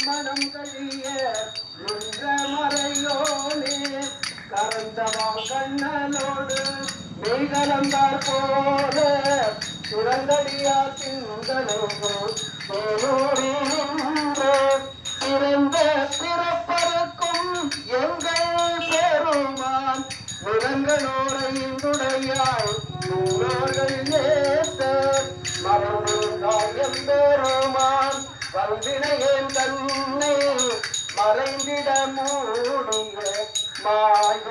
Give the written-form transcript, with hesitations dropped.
மனம் கழிய நின்ற மறையோனே கரந்தவாள் கண்ணனோடு மெய் கலந்தார் போல சுரந்தடியாற்றின் சிறந்த பிறப்பருக்கும் எங்கள் பெருமான் நிறங்களோரையுடையாய் முன்னோர்கள் ஏத்த மறந்தாய் எம்பெருமான் வல்வினையேன் தன்னை மறைந்திட மூடிய மாய